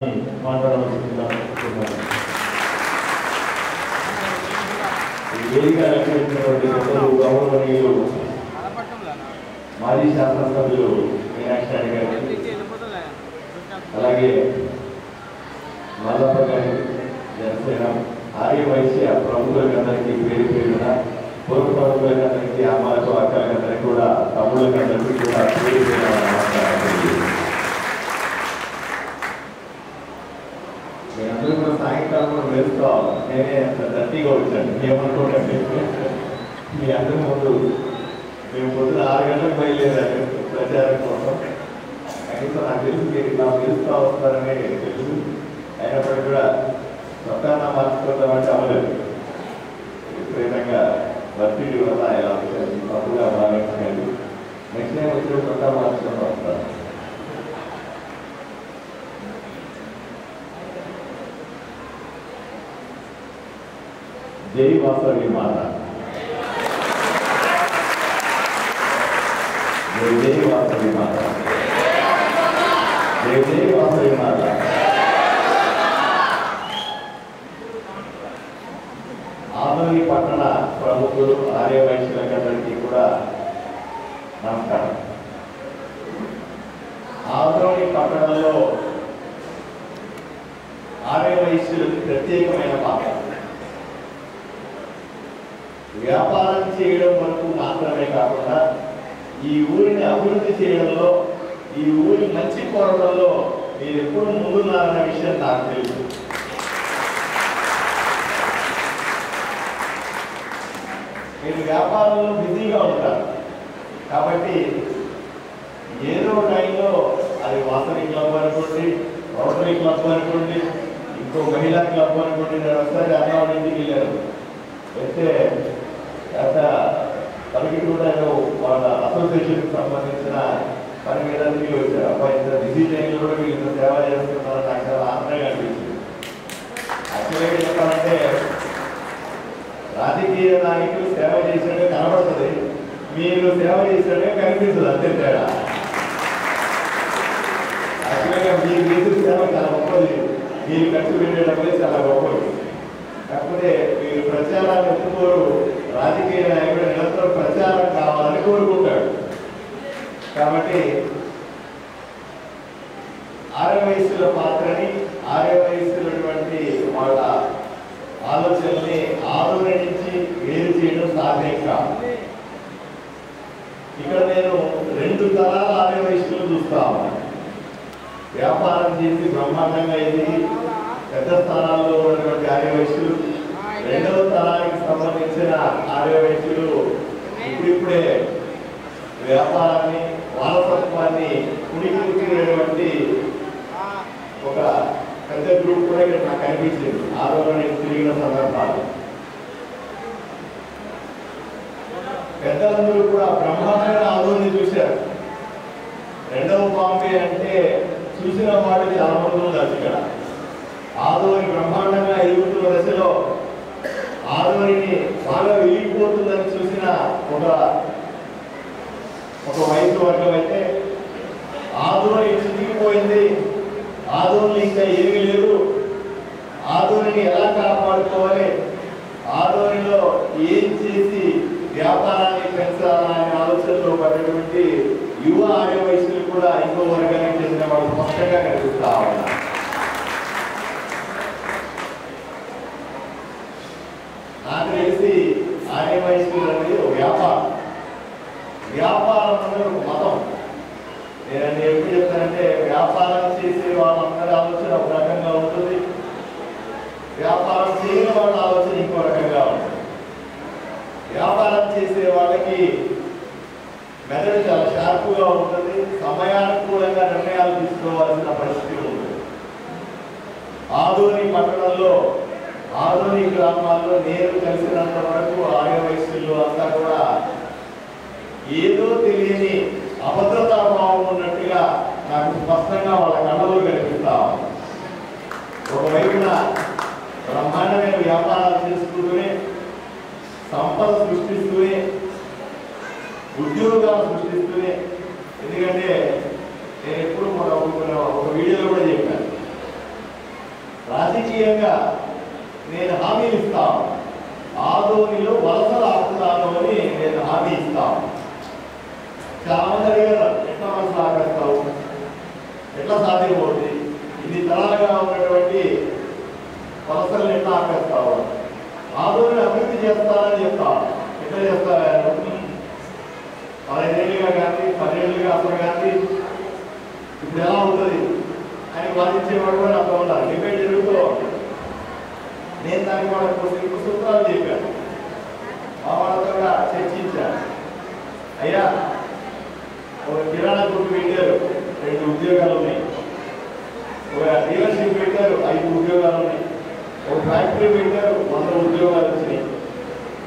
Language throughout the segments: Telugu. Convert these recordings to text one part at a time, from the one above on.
మాట్లాడవలసిందిగా వేదిక అలంకరించినటువంటి పెద్దలు గౌరవనీయులు మాజీ శాసనసభ్యులు మీనాక్షి గారికి, అలాగే మల్లప్ప గారి, జనసేన ఆర్యవైశ్య ప్రముఖులందరికీ పేరు పేరున, పూర్వ ప్రముఖులందరికీ, అమ్మలకు అక్కలందరికీ కూడా, తమ్ముళ్ళకందరికీ కూడా పేరు పేరున నమస్కారం. మీరందరూ కూడా సాయంకాలం కూడా వేసుకోవాలి. నేనే అంత గట్టిగా వచ్చాను, ఏమనుకోకండి. మీ అందరి ముందు మేము పొద్దున 6 గంటలకు బయలుదేరాను ప్రచారం కోసం. కనీసం నాకు తెలుసు మీరు ఇలా పిలుస్తూ వస్తారని తెలుసు. అయినప్పటికీ కూడా సొంతంగా మార్చుకోవడం అవ్వలేదు. విపరీతంగా భర్తీడి వల్ల ఇలా తప్పుగా భావించండి. నెక్స్ట్ టైం వచ్చిన సొంతంగా మార్చుకుంటూ వస్తాను. జై వాసవి మాత, జై జై వాసవి మాత, జై జై వాసవి మాత. ఆదోని పట్టణ ప్రముఖులు ఆర్యవైశ్యులందరికీ కూడా నమస్కారం. ఆదోని పట్టణంలో ఆర్యవైశ్యులకు ప్రత్యేకమైన పాత్ర. వ్యాపారం చేయడం వరకు మాత్రమే కాకుండా ఈ ఊరిని అభివృద్ధి చేయడంలో, ఈ ఊరి మంచి కోరడంలో మీరు ఎప్పుడు ముందున్నారన్న విషయం నాకు తెలుసు. మీరు వ్యాపారంలో బిజీగా ఉంటారు కాబట్టి ఏదో టైంలో అది వాసవి క్లబ్ అనుకోండి, రోటరీ క్లబ్ అనుకోండి, ఇంకో మహిళా క్లబ్ అనుకోండి. నేను ఒకసారి అన్నవాడి ఇంటికి వెళ్ళాను. అయితే పలికిటూరులో వాళ్ళ అసోసియేషన్కి సంబంధించిన పని మీద తిరిగి వచ్చారు. అబ్బాయి ఇంత బిజీ టైంలో కూడా వీళ్ళు సేవ చేస్తున్నారు. నాకు చాలా ఆనందంగా అనిపించింది. యాక్చువల్గా చెప్పాలంటే రాజకీయ నాయకులు సేవ చేసినట్టు కనబడుతుంది, మీరు సేవ చేసినట్టుగా కనిపిస్తుంది, అంతే తేడా. యాక్చువల్గా మీరు చేసిన సేవ చాలా గొప్పది, మీరు ఖర్చు పెట్టేటప్పుడే చాలా గొప్పది. కాకపోతే మీరు ప్రచారాన్ని ఎత్తుకోరు. రాజకీయ నాయకుడు నిరంతరం ప్రచారం కావాలని కోరుకుంటాడు. కాబట్టి ఆర్యవైశ్యుల పాత్రని, ఆర్యవైశ్యులటువంటి వాళ్ళ ఆలోచనల్ని ఆదోని నుంచి వేరు చేయడం సాధ్యం కాదు. ఇక్కడ నేను 2 తరాల ఆర్యవైశ్యులు చూస్తా ఉన్నాను. వ్యాపారం చేసి బ్రహ్మాండంగా ఎదిగి పెద్ద స్థానాల్లో ఉన్నటువంటి ఆర్యవైశ్యులు, 2వ తరానికి సంబంధించిన ఆర్యవైశ్యులు ఇప్పుడిప్పుడే వ్యాపారాన్ని, వారసత్వాన్ని పుణికిపుచ్చుకునేటువంటి ఒక పెద్ద గ్రూప్ కూడా ఇక్కడ నాకు కనిపించింది ఆదోని తిరిగిన సందర్భాలు. పెద్దలందరూ కూడా బ్రహ్మాండంగా ఆదోని చూశారు. 2వ బాంబే అంటే చూసిన వాళ్ళు చాలా మంది ఉన్నారు. ఇక్కడ ఆదోని బ్రహ్మాండంగా ఎదుగుతున్న దశలో ఆదోనిని బాగా వెలిగిపోతుందని చూసిన ఒక వయసు వర్గం అయితే, ఆదోని చితికిపోయింది, ఆదోని ఇంకా ఏమీ లేదు, ఆదోనిని ఎలా కాపాడుకోవాలి, ఆదోనిలో ఏం చేసి వ్యాపారాన్ని పెంచాలనే ఆలోచనలో పడినటువంటి యువ ఆర్యవైశ్యులు కూడా ఇంకో వర్గానికి చెందిన వాళ్ళు స్పష్టంగా కనిపిస్తా ఉన్నారు. నాకు తెలిసి ఆర్యవైశ్యులు అనేది ఒక వ్యాపారం అనేది ఒక మతం. నేను ఎప్పుడు చెప్తానంటే వ్యాపారం చేసే వాళ్ళందరి ఆలోచన ఒక రకంగా ఉంటుంది, వ్యాపారం చేయని వాళ్ళ ఆలోచన ఇంకో రకంగా ఉంటుంది. వ్యాపారం చేసే వాళ్ళకి మెదడు చాలా షార్ప్గా ఉంటుంది, సమయానుకూలంగా నిర్ణయాలు తీసుకోవాల్సిన పరిస్థితి ఉంటుంది. ఆదోని పట్టణంలో, ఆదోని గ్రామాల్లో నేను కలిసినంత వరకు ఆర్యవైశ్యులు అంతా కూడా ఏదో తెలియని అభద్రతాభావం ఉన్నట్టుగా నాకు స్పష్టంగా వాళ్ళ కళ్ళలో కనిపిస్తా. ఒకవైపున బ్రహ్మాండమైన వ్యాపారాలు చేసుకుంటూనే, సంపద సృష్టిస్తూనే, ఉద్యోగాలు సృష్టిస్తూనే. ఎందుకంటే నేను ఎప్పుడు ఒక వీడియోలో కూడా చెప్పాను, రాజకీయంగా నేను హామీ ఇస్తాను, ఆదోనిలో వలసలు ఆపుతాను అని నేను హామీ ఇస్తాను. చాలా మంది అడిగారు, ఎట్లా వలసలు ఆపేస్తావు, ఎట్లా సాధ్యమవుతుంది, ఇది తరాలుగా ఉన్నటువంటి వలసలను ఎట్లా ఆపేస్తావు, ఆదోని అభివృద్ధి చేస్తానని చెప్తాను. ఎట్లా చేస్తారు, 15 ఏళ్ళుగా కానీ 10 ఏళ్ళుగా అసలు కానీ ఇప్పుడు ఎలా ఉంటుంది అని వాదించేవాడు కూడా నాతో ఉన్నారు. డిబేట్ జరుగుతూ నేను దానికి వాళ్ళకు సూత్రాలు చెప్పాను, మా వాళ్ళతో కూడా చర్చించాను. అయ్యా, ఒక కిరాణా కొట్టు పెట్టారు, 2 ఉద్యోగాలు ఉన్నాయి. ఒక డీలర్షిప్ పెట్టారు, 5 ఉద్యోగాలు ఉన్నాయి. ఒక ఫ్యాక్టరీ పెట్టారు, 100 ఉద్యోగాలు వచ్చినాయి.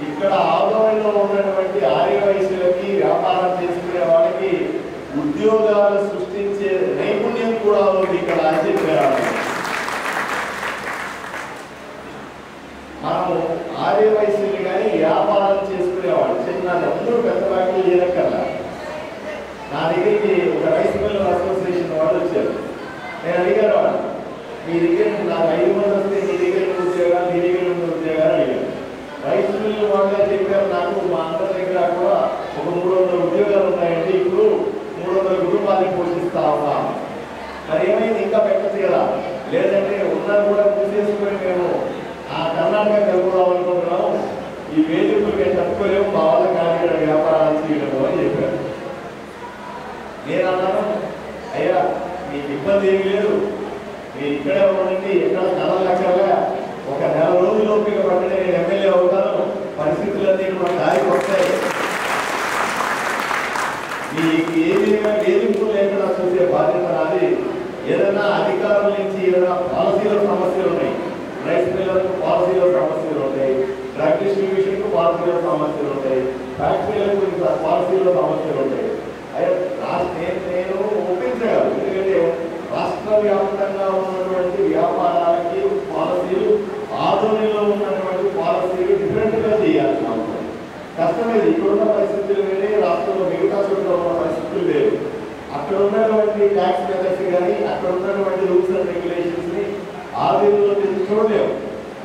ఇక్కడ ఆదోనిలో ఉన్నటువంటి ఆర్యవైశ్యులకి, వ్యాపారం చేసుకునే వాళ్ళకి ఉద్యోగాలు సృష్టించే నైపుణ్యం కూడా ఉంది ఇక్కడ అని చెప్పారు. మనము ఆర్యవైశ్యులు కానీ వ్యాపారం చేసుకునేవాళ్ళు, చిన్న అందరూ పెద్ద ఫ్యాక్టరీలు చేయనక్కర్లా. నా దగ్గరికి ఒక రైస్ మిల్ అసోసియేషన్ వాళ్ళు వచ్చారు. నేను అడిగాను వాళ్ళు, మీ దగ్గర నాకు 5 మంది వస్తే మీ దగ్గర ఉద్యోగాలు, మీ దగ్గర ఉద్యోగాలు అడిగారు. రైస్ మిల్ వాళ్ళే చెప్పారు నాకు, మా అందరి దగ్గర కూడా ఒక 300 ఉద్యోగాలు ఉన్నాయండి, ఇప్పుడు 300 కుటుంబాలను పోషిస్తా ఉన్నాం. మరి ఏమైంది, ఇంకా పెట్టచ్చు కదా, లేదంటే ఉన్నా కూడా మూసేసుకొని మేము ఆ కర్ణాటక కలుపుదాం అనుకుంటున్నాము, ఈ వేదికలు మేము తట్టుకోలేము, మా వాళ్ళ కానీ వ్యాపారాలు చేయడము అని చెప్పారు. నేను అన్నాను, అయ్యా మీకు ఇబ్బంది ఏమీ లేదు, మీరు ఇక్కడే ఉండండి, ఎక్కడ కదలక్కర్లే, ఒక నెల రోజుల్లోపే పట్టడే నేను ఎమ్మెల్యే అవుతాను, పరిస్థితులన్నీ కూడా దారికి వస్తాయి, మీకు ఏదైనా వేధింపులు లేకుండా చూసే బాధ్యత నాది. ఏదైనా అధికారుల నుంచి ఏదైనా పాలసీలో సమస్యలు ఉన్నాయి, రైస్ మిల్లర్లకు పాలసీలో సమస్యలు ఉంటాయి, డ్రగ్ డిస్ట్రిబ్యూషన్కు పాలసీలో సమస్యలు ఉంటాయి, ఫ్యాక్టరీలకు పాలసీలో సమస్యలు ఉంటాయి. నేను ఒప్పించగలను, ఎందుకంటే రాష్ట్ర వ్యాప్తంగా ఉన్నటువంటి వ్యాపారాలకి పాలసీలు, ఆధునిలో ఉన్నటువంటి పాలసీలు డిఫరెంట్గా చేయాల్సిన అవసరం. కష్టమేది, ఇక్కడున్న పరిస్థితులు వేరే, రాష్ట్రంలో మిగతా చోట్ల ఉన్న పరిస్థితులు వేరు. అక్కడ ఉన్నటువంటి ట్యాక్స్ మెథడ్స్ కానీ, అక్కడ ఉన్నటువంటి రూల్స్ అండ్ రెగ్యులేషన్స్ ని ఆధీనంలో చూడలేము.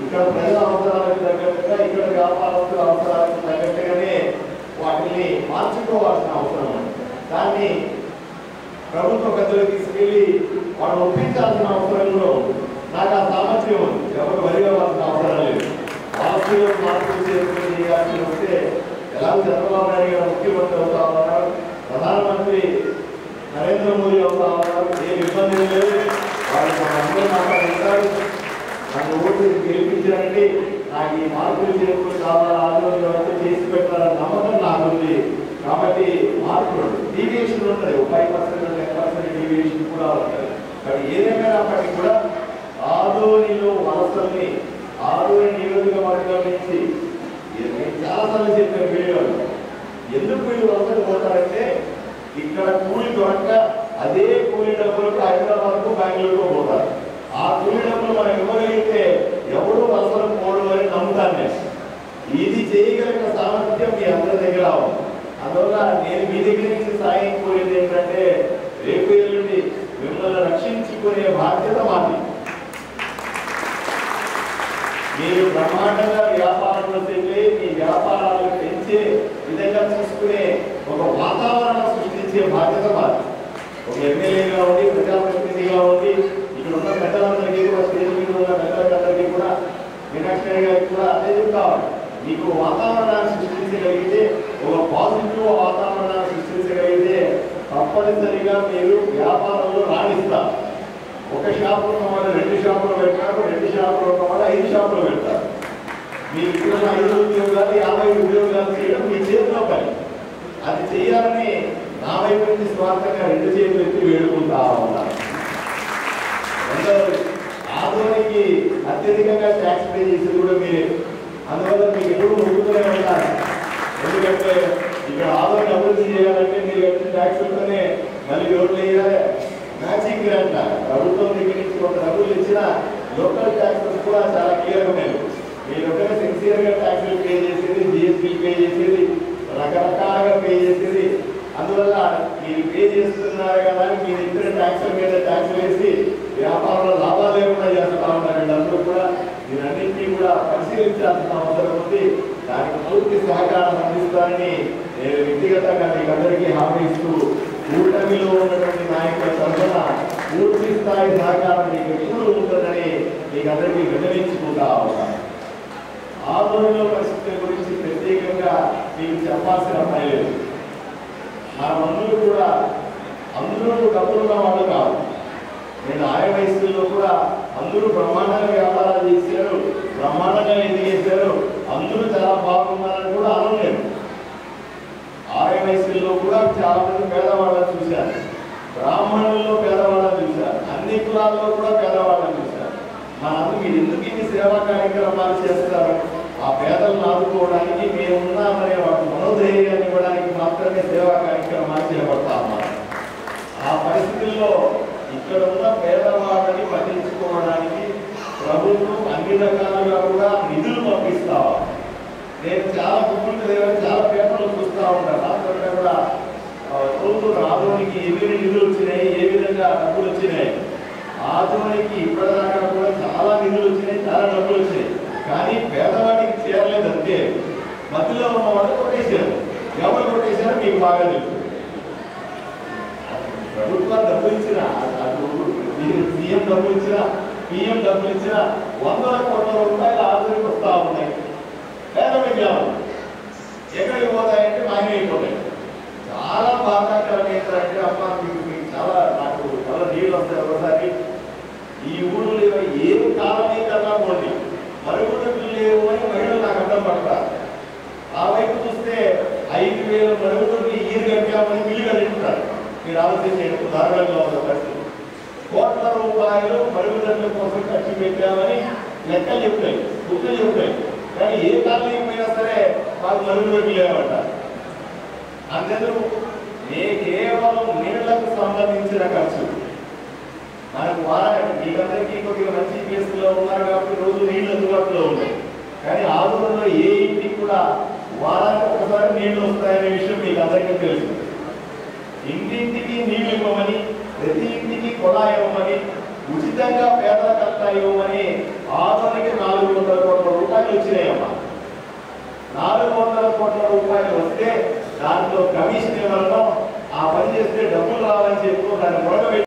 ఇక్కడ ప్రజల అవసరాలకు తగ్గట్టుగా, ఇక్కడ వ్యాపారస్తుల అవసరాలకు తగ్గట్టుగానే వాటిని మార్చుకోవాల్సిన అవసరం ఉంది. దాన్ని ప్రభుత్వ పెద్దలకు తీసుకెళ్ళి వాడు ఒప్పించాల్సిన అవసరం కూడా ఉంది. నాకు ఆ సామర్థ్యం ఉంది, ఎవరు వరివ్వాల్సిన అవసరం లేదు. పాలసీలో మార్పులు చేసుకుని చేయాల్సి వస్తే ఎలాగో చంద్రబాబు నాయుడు గారు ముఖ్యమంత్రి అవుతా ఉన్నారు, ప్రధానమంత్రి నరేంద్ర మోదీ అవుతా ఉన్నారు, ఏం ఇబ్బంది లేదు. వాళ్ళు అందరూ మాట్లాడుతారు, నన్ను ఓటు గెలిపించారండి, నాకు ఈ మార్పులు చేర్పులు కావాలా, ఆందోళన వరకు చేసి పెట్టాలన్న నమ్మకం నాకుంది. కాబట్టి మార్పులు డీవియేషన్ ఉంటుంది, 5% 10% డీవియేషన్ కూడా ఉంటుంది. కానీ ఏదేమైనప్పటికీ కూడా ఆదోనిలో వలసల్ని, ఆదోని నియోజకవర్గం నుంచి చాలాసార్లు చెప్పారు వీడియోలు, ఎందుకు వీళ్ళు వలసలు పోతారంటే ఇక్కడ కూలి దొరక అదే కూలి డబ్బులకు హైదరాబాద్కు బెంగళూరుకు పోతారు. ఆ కూలి డబ్బులు మనం ఇవ్వగలిగితే ఎవరు వలసలు పోవడం అని నమ్ముతాను నేను. ఇది చేయగలిగిన సామర్థ్యం మీ అందరి దగ్గర ఉంది. అందువల్ల నేను మీ దగ్గర నుంచి సాయం కోరేది ఏంటంటే, రేపు ఎల్లుండి మిమ్మల్ని రక్షించుకునే బాధ్యత మాది. మీరు బ్రహ్మాండంగా వ్యాపారంలో తెచ్చి మీ వ్యాపారాలను పెంచే విధంగా చూసుకునే ఒక వాతావరణం సృష్టించే బాధ్యత మాది. ఒక ఎమ్మెల్యేగా ఉండి, ప్రజాప్రతినిధిగా ఉండి, ఇక్కడ ఉన్న పెద్దలందరికీ కూడా, స్టేజ్ మీద ఉన్న పెద్దలందరికీ కూడా, మీనాక్షి గారికి కూడా అదే చెప్తాను, మీకు వాతావరణాన్ని సృష్టించగలిగితే, ఒక పాజిటివ్ వాతావరణాన్ని సృష్టించగలిగితే తప్పనిసరిగా మీరు వ్యాపారంలో రాణిస్తారు. ఒక షాపు ఉన్న వాళ్ళు 2 షాపులు పెట్టారు, 2 షాపులు ఉన్న వాళ్ళు 5 షాపులు పెడతారు. మీరు ఇక్కడ 5 ఉద్యోగాలు 50 ఉద్యోగాలు చేయడం మీ చేతిలో పని. అది చేయాలని నా వైపు నుంచి స్వార్థంగా 2 చేతులు ఎత్తి వేడుకుంటా ఉన్నారు. రెండవది, ఆదోనికి అత్యధికంగా ట్యాక్స్ పే చేసేది కూడా మీరే. అందువల్ల మీకు ఎప్పుడు మొక్కుతూనే ఉంటారు. ఎందుకంటే ఇక్కడ ఆదోని అభివృద్ధి చేయాలంటే మీరు కట్టిన ట్యాక్సులతోనే మళ్ళీ రోడ్లు వేయాలి. మ్యాచింగ్ గ్రాంట్ ప్రభుత్వం దగ్గర నుంచి కొంత డబ్బులు ఇచ్చిన లోకల్ ట్యాక్సెస్ కూడా చాలా కీలకమైనవి. మీరు ఒకటే సిన్సియర్గా ట్యాక్సులు పే చేసేది, జిఎస్టీలు పే చేసేది, రకరకాలుగా పే చేసేది. అందువల్ల మీరు పే చేస్తున్నారు కదా, మీరు ఇచ్చిన ట్యాక్సుల మీద ట్యాక్సులు వేసి వ్యాపారంలో లాభాలు లేకుండా చేస్తూ ఉంటారండి. అందరూ పరిశీలించాల్సిన అవసరం ఉంది. దానికి పూర్తి సహకారం అందిస్తారని నేను వ్యక్తిగతంగా మీకు అందరికీ హామీ ఇస్తూ కూటమిలో ఉన్నటువంటి నాయకుల తరఫున పూర్తి స్థాయి సహకారం మీకు ఎప్పుడు ఉంటుందని మీకు అందరికీ విన్నవించుకుంటా ఉన్నాను. ఆందోళన పరిస్థితుల గురించి ప్రత్యేకంగా మీకు చెప్పాల్సిన పని లేదు. మనమందరూ కూడా అందరూ డబ్బులున్న వాళ్ళు కాదు. నేను ఆయా వయసులో కూడా అందరూ బ్రహ్మాండంగా వ్యాపారాలు చేశారు, బ్రహ్మాండంగా ఎదిగేశారు, అందరూ చాలా బాగున్నారని కూడా అనలేను. ఆయా వయసులో కూడా చాలా మంది పేదవాళ్ళని చూశారు, బ్రాహ్మణుల్లో పేదవాళ్ళని చూశారు, అన్ని కులాల్లో కూడా పేదవాళ్ళని చూశారు. మనందరూ మీరు ఎందుకు ఇన్ని సేవా కార్యక్రమాలు చేస్తారు? ఆ పేదలను ఆదుకోవడానికి మేమున్నామనే వాటి మనోధైర్యాన్ని ఇవ్వడానికి మాత్రమే సేవా కార్యక్రమాలు చేపడతా ఉన్నారు. ఆ పరిస్థితుల్లో ఇక్కడ ఉన్న పేదవాళ్ళని పట్టించుకోవడానికి ప్రభుత్వం అన్ని రకాలుగా కూడా నిధులు పంపిస్తా. నేను చాలా గుర్తుంటే చాలా పేపర్లు చూస్తూ ఉంటాను. దాంట్లో కూడా ప్రభుత్వం ఆదోనికి ఎన్ని నిధులు వచ్చినాయి, ఏ విధంగా డబ్బులు వచ్చినాయి. ఆదోనికి ఇప్పటిదాకా కూడా చాలా నిధులు వచ్చినాయి, చాలా డబ్బులు వచ్చినాయి. కానీ పేదవాడికి చేరలేదు అంతే. మధ్యలో ఉన్న వాళ్ళు కొట్టేశారు. ఎవరు కొట్టేశారో మీకు బాగా తెలుసు. ప్రభుత్వం డబ్బులు ఇచ్చిన, అటు సీఎం డబ్బులు ఇచ్చిన, పిఎం డబ్బులు ఇచ్చిన 100 కోట్ల రూపాయలు ఆదోనికి వస్తూ ఉన్నాయి. పేదవాడికి ఎక్కడికి పోతాయంటే మాయమైపోతాయి. చాలా బాధాకరం ఏంటంటే అమ్మ మీకు చాలా నాకు చాలా నీళ్ళు వస్తాయి. ఒకసారి ఈ ఊళ్ళో ఏం కాలనీకన్నా పోండి, మరుగుదొడ్లు లేవు అని మహిళలు నాకు అడ్డం పడతారు. ఆ వైపు చూస్తే 5,000 మరుగుదొడ్లు ఈరు కట్టామని బిల్లు కట్టింటారు. మీరు ఆలోచించే దారుణంగా ఉన్న పరిస్థితి. కోట్ల రూపాయలు మరుగుదొడ్ల కోసం ఖర్చు పెట్టామని లెక్కలు చెప్తాయి, బుక్కులు చెప్తాయి. కానీ ఏ కాలనీకి పోయినా సరే మాకు మరుగుదొడ్లు లేవంటారు. అందరూ కేవలం నీళ్లకు సంబంధించిన ఖర్చు మనకు వారానికి మీకందరికీ కొద్దిగా మంచి ప్లేస్లో ఉన్నారు కాబట్టి రోజు నీళ్లు అందుబాటులో ఉన్నాయి. కానీ ఆదోళనలో ఏ ఇంటికి కూడా వారానికి ఒకసారి నీళ్లు వస్తాయనే విషయం మీకు అందరికీ తెలుసు. ఇంటింటికి నీళ్లు ఇవ్వమని, ప్రతి ఇంటికి కొలా ఇవ్వమని, ఉచితంగా పేదల కట్టా ఇవ్వమని ఆదోళనకి 400 కోట్ల రూపాయలు వచ్చినాయమ్మా. 400 కోట్ల రూపాయలు వస్తే దాంట్లో కమిషన్ ఇవ్వడం, ఆ పని చేస్తే డబ్బులు రావాలని చెప్పి దాన్ని మొదలుపెట్టి